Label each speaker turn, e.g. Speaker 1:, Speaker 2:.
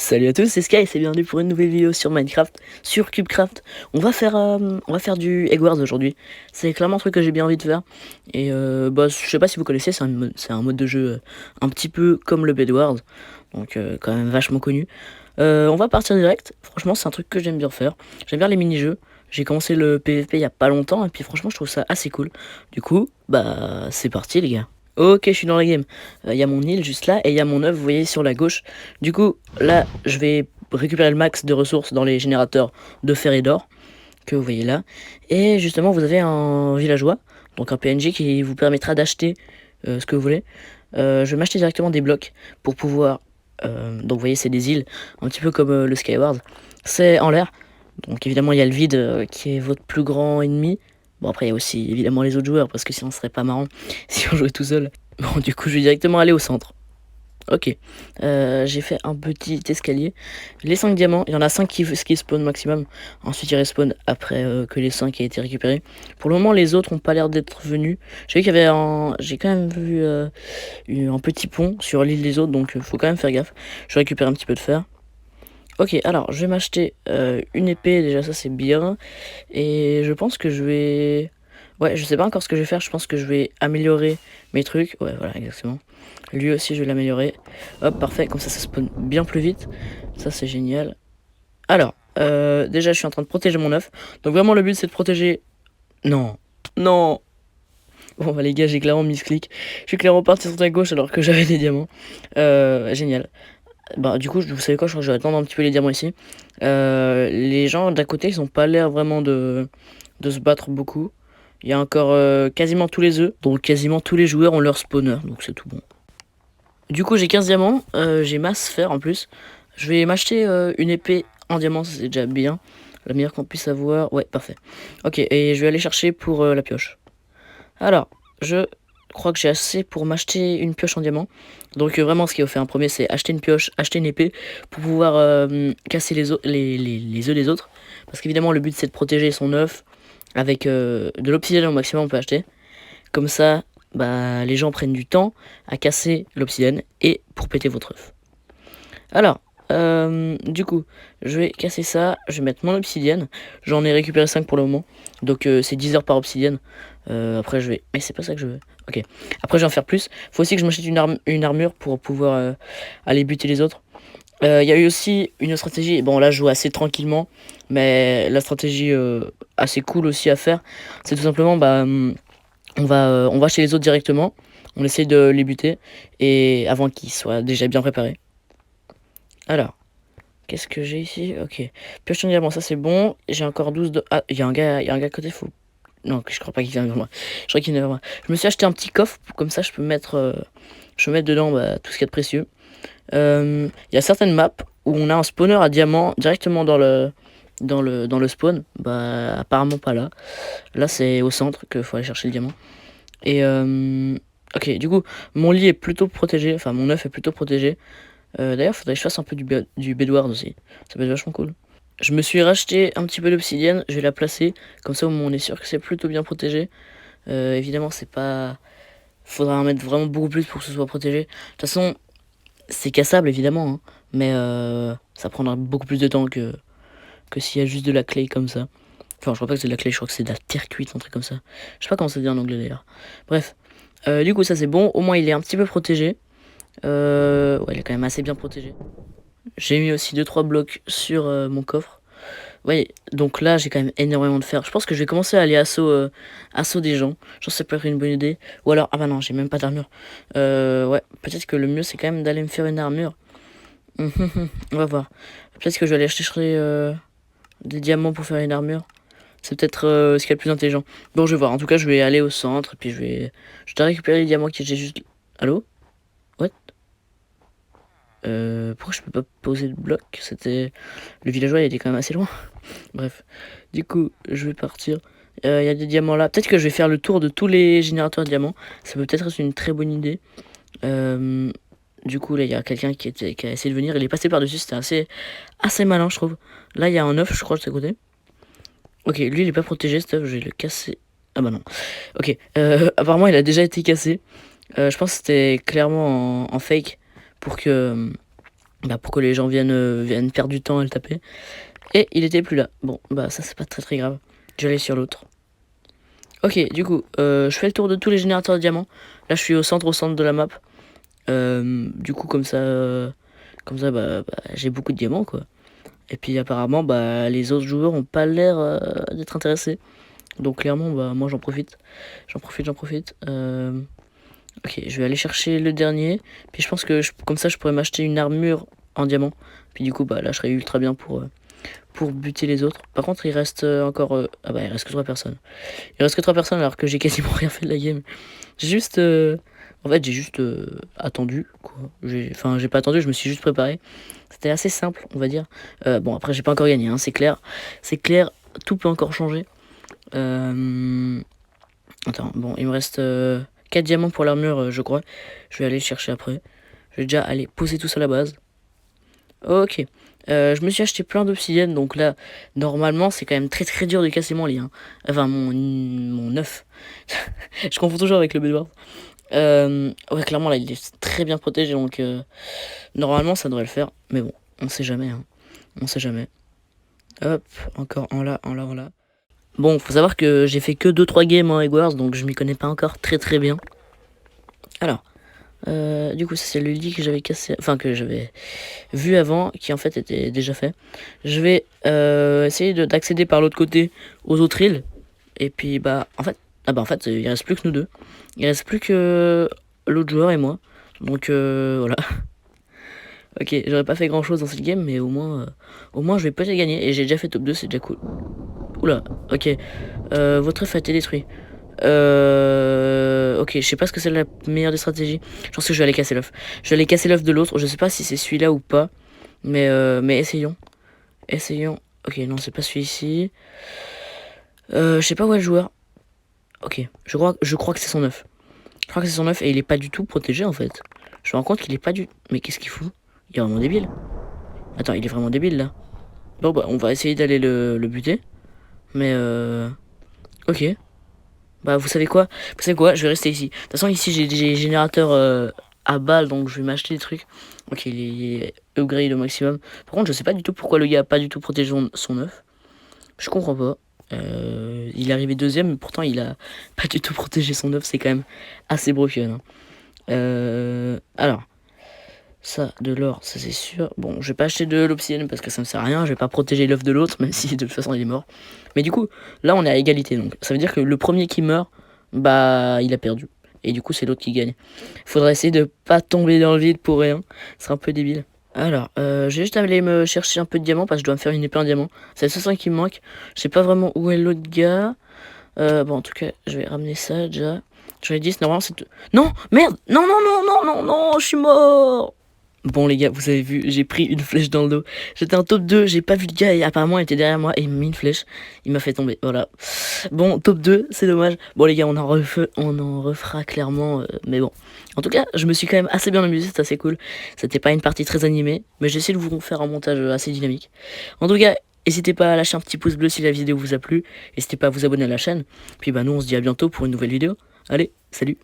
Speaker 1: Salut à tous, c'est Sky et c'est bienvenue pour une nouvelle vidéo sur Minecraft, sur Cubecraft. On va faire du Egg Wars aujourd'hui. C'est clairement un truc que j'ai bien envie de faire. Et je sais pas si vous connaissez, c'est un mode de jeu un petit peu comme le Bed Wars, donc quand même vachement connu. On va partir direct. Franchement, c'est un truc que j'aime bien faire. J'aime bien les mini-jeux. J'ai commencé le PVP il y a pas longtemps et puis franchement, je trouve ça assez cool. Du coup, bah c'est parti les gars. Ok, je suis dans la game. Il y a mon île juste là et il y a mon œuf, vous voyez, sur la gauche. Du coup, là, je vais récupérer le max de ressources dans les générateurs de fer et d'or que vous voyez là. Et justement, vous avez un villageois, donc un PNJ qui vous permettra d'acheter ce que vous voulez. Je vais m'acheter directement des blocs pour pouvoir... donc vous voyez, c'est des îles, un petit peu comme le Skyward. C'est en l'air. Donc évidemment, il y a le vide qui est votre plus grand ennemi. Bon, après, il y a aussi évidemment les autres joueurs, parce que sinon, ce serait pas marrant si on jouait tout seul. Bon, du coup, je vais directement aller au centre. Ok, j'ai fait un petit escalier. Les 5 diamants, il y en a 5 qui spawnent maximum. Ensuite, ils respawnent après que les 5 aient été récupérés. Pour le moment, les autres ont pas l'air d'être venus. J'ai vu qu'il y avait j'ai quand même vu un petit pont sur l'île des autres, donc faut quand même faire gaffe. Je récupère un petit peu de fer. Ok, alors je vais m'acheter une épée, déjà ça c'est bien. Et je pense que je vais... Ouais, je sais pas encore ce que je vais faire, je pense que je vais améliorer mes trucs. Ouais, voilà, exactement. Lui aussi je vais l'améliorer. Hop, parfait, comme ça spawn bien plus vite. Ça c'est génial. Alors, déjà je suis en train de protéger mon œuf. Donc vraiment le but c'est de protéger... Non, non. Bon bah les gars, j'ai clairement misclick. Je suis clairement parti sur la gauche alors que j'avais des diamants. Génial. Bah du coup, vous savez quoi, je crois que je vais attendre un petit peu les diamants ici. Les gens d'à côté, ils ont pas l'air vraiment de se battre beaucoup. Il y a encore quasiment tous les œufs, donc quasiment tous les joueurs ont leur spawner, donc c'est tout bon. Du coup, j'ai 15 diamants, j'ai masse fer en plus. Je vais m'acheter une épée en diamant, c'est déjà bien. La meilleure qu'on puisse avoir, ouais, parfait. Ok, et je vais aller chercher pour la pioche. Alors, je crois que j'ai assez pour m'acheter une pioche en diamant. Donc vraiment, ce qu'il faut faire en premier, c'est acheter une pioche, acheter une épée pour pouvoir casser les œufs des autres. Parce qu'évidemment, le but, c'est de protéger son œuf avec de l'obsidienne au maximum, on peut acheter. Comme ça, bah, les gens prennent du temps à casser l'obsidienne et pour péter votre œuf. Alors, du coup, je vais casser ça, je vais mettre mon obsidienne. J'en ai récupéré 5 pour le moment. Donc c'est 10 heures par obsidienne. Après je vais... Mais c'est pas ça que je veux. Ok. Après je vais en faire plus. Faut aussi que je m'achète une armure pour pouvoir aller buter les autres. Il y a eu aussi une stratégie. Bon là je joue assez tranquillement. Mais la stratégie assez cool aussi à faire, c'est tout simplement on va chez les autres directement. On essaye de les buter. Et avant qu'ils soient déjà bien préparés. Alors, qu'est-ce que j'ai ici? Ok. Pioche de diamant, ça c'est bon. J'ai encore 12 de... Ah, il y a un gars à côté, faut... Non, je crois pas qu'il vient vers moi. Je crois qu'il vient vers moi. Je me suis acheté un petit coffre, comme ça je peux mettre, dedans tout ce qu'il y a de précieux. Il y a certaines maps où on a un spawner à diamant directement dans le spawn. Bah, apparemment pas là. Là, c'est au centre qu'il faut aller chercher le diamant. Et, ok, du coup, mon lit est plutôt protégé. Enfin, mon œuf est plutôt protégé. D'ailleurs, faudrait que je fasse un peu du bedward aussi. Ça peut être vachement cool. Je me suis racheté un petit peu d'obsidienne. Je vais la placer. Comme ça, au moins, on est sûr que c'est plutôt bien protégé. Évidemment, c'est pas... Faudra en mettre vraiment beaucoup plus pour que ce soit protégé. De toute façon, c'est cassable, évidemment. Hein, mais ça prendra beaucoup plus de temps que s'il y a juste de la clay comme ça. Enfin, je crois pas que c'est de la clay. Je crois que c'est de la terre cuite, un truc comme ça. Je sais pas comment ça dit en anglais, d'ailleurs. Bref. Du coup, ça, c'est bon. Au moins, il est un petit peu protégé. Ouais, il est quand même assez bien protégé. J'ai mis aussi 2-3 blocs sur mon coffre. Ouais, donc là j'ai quand même énormément de fer. Je pense que je vais commencer à aller assaut des gens. Je pense que ça peut être une bonne idée. Ou alors, ah bah non, j'ai même pas d'armure. Ouais, peut-être que le mieux c'est quand même d'aller me faire une armure. On va voir. Peut-être que je vais aller chercher des diamants pour faire une armure. C'est peut-être ce qu'il y a de plus intelligent. Bon, je vais voir. En tout cas, je vais aller au centre. Puis je dois récupérer les diamants que j'ai juste... Allô? What? Pourquoi je peux pas poser le bloc? C'était... Le villageois il était quand même assez loin. Bref. Du coup, je vais partir. Il y a des diamants là. Peut-être que je vais faire le tour de tous les générateurs de diamants. Ça peut peut-être être une très bonne idée. Du coup, là, il y a quelqu'un qui a essayé de venir. Il est passé par-dessus. C'était assez malin, je trouve. Là, il y a un œuf, je crois, de ce côté. Ok, lui, il est pas protégé, cet œuf. Je vais le casser. Ah bah non. Ok. Apparemment, il a déjà été cassé. Je pense que c'était clairement en fake pour que Bah, pour que les gens viennent perdre du temps à le taper. Et il était plus là. Bon, bah ça c'est pas très grave. Je vais aller sur l'autre. Ok, du coup, je fais le tour de tous les générateurs de diamants. Là, je suis au centre de la map. Du coup, comme ça, j'ai beaucoup de diamants, quoi. Et puis apparemment, bah, les autres joueurs ont pas l'air d'être intéressés. Donc clairement, bah, moi j'en profite. J'en profite. Ok, je vais aller chercher le dernier. Puis je pense que comme ça, je pourrais m'acheter une armure en diamant. Puis du coup, bah là, je serais ultra bien pour buter les autres. Par contre, il reste encore... ah bah, il reste que 3 personnes. Il reste que 3 personnes alors que j'ai quasiment rien fait de la game. J'ai juste... En fait, j'ai juste attendu, quoi. Enfin, j'ai pas attendu, je me suis juste préparé. C'était assez simple, on va dire. Bon, après, j'ai pas encore gagné, hein, c'est clair. C'est clair, tout peut encore changer. Attends, bon, il me reste 4 diamants pour l'armure, je crois. Je vais aller le chercher après. Je vais déjà aller poser tout ça à la base. Ok. Je me suis acheté plein d'obsidienne, donc là, normalement, c'est quand même très dur de casser mon lit. Hein. Enfin, mon œuf. Je confonds toujours avec le bedwars. Ouais, clairement, là, il est très bien protégé, donc normalement, ça devrait le faire. Mais bon, on sait jamais. Hein. On sait jamais. Hop, encore en là. Bon, faut savoir que j'ai fait que 2-3 games en Egg Wars, donc je m'y connais pas encore très bien. Alors, du coup, ça c'est le lit que j'avais cassé, enfin que j'avais vu avant, qui en fait était déjà fait. Je vais essayer d'accéder par l'autre côté aux autres îles. Et puis bah en fait il reste plus que nous deux. Il reste plus que l'autre joueur et moi. Donc voilà. Ok, j'aurais pas fait grand chose dans cette game, mais au moins je vais peut-être gagner. Et j'ai déjà fait top 2, c'est déjà cool. Oula, ok. Votre œuf a été détruit. Ok, je sais pas ce que c'est la meilleure des stratégies. Je pense que je vais aller casser l'œuf. Je vais aller casser l'œuf de l'autre. Je sais pas si c'est celui-là ou pas. Mais essayons. Essayons. Ok, non, c'est pas celui-ci. Je sais pas où est le joueur. Ok, je crois que c'est son œuf. Je crois que c'est son œuf et il est pas du tout protégé en fait. Je me rends compte qu'il est pas du... Mais qu'est-ce qu'il fout? Il est vraiment débile. Attends, il est vraiment débile là. Bon bah on va essayer d'aller le buter. Mais ok. Bah vous savez quoi? Vous savez quoi? Je vais rester ici. De toute façon ici j'ai des générateurs à balles donc je vais m'acheter des trucs. Ok, il est upgrade au maximum. Par contre je sais pas du tout pourquoi le gars a pas du tout protégé son œuf. Je comprends pas. Il est arrivé deuxième mais pourtant il a pas du tout protégé son œuf. C'est quand même assez broken. Hein. Alors. Ça, de l'or, ça c'est sûr. Bon, je vais pas acheter de l'obsidienne parce que ça me sert à rien. Je vais pas protéger l'œuf de l'autre, même si de toute façon il est mort. Mais du coup, là on est à égalité. Donc ça veut dire que le premier qui meurt, bah il a perdu. Et du coup, c'est l'autre qui gagne. Faudra essayer de pas tomber dans le vide pour rien. Ce sera un peu débile. Alors, je vais juste aller me chercher un peu de diamants parce que je dois me faire une épée en diamant. C'est le seul truc qui me manque. Je sais pas vraiment où est l'autre gars. Bon, en tout cas, je vais ramener ça déjà. J'en ai 10, normalement c'est... Non, merde. Non, je suis mort. Bon les gars, vous avez vu, j'ai pris une flèche dans le dos. J'étais en top 2, j'ai pas vu le gars et apparemment il était derrière moi et il m'a mis une flèche. Il m'a fait tomber, voilà. Bon, top 2, c'est dommage. Bon les gars, on en refera clairement, mais bon. En tout cas, je me suis quand même assez bien amusé, c'est assez cool. C'était pas une partie très animée, mais j'ai essayé de vous faire un montage assez dynamique. En tout cas, n'hésitez pas à lâcher un petit pouce bleu si la vidéo vous a plu. N'hésitez pas à vous abonner à la chaîne. Puis bah nous on se dit à bientôt pour une nouvelle vidéo. Allez, salut!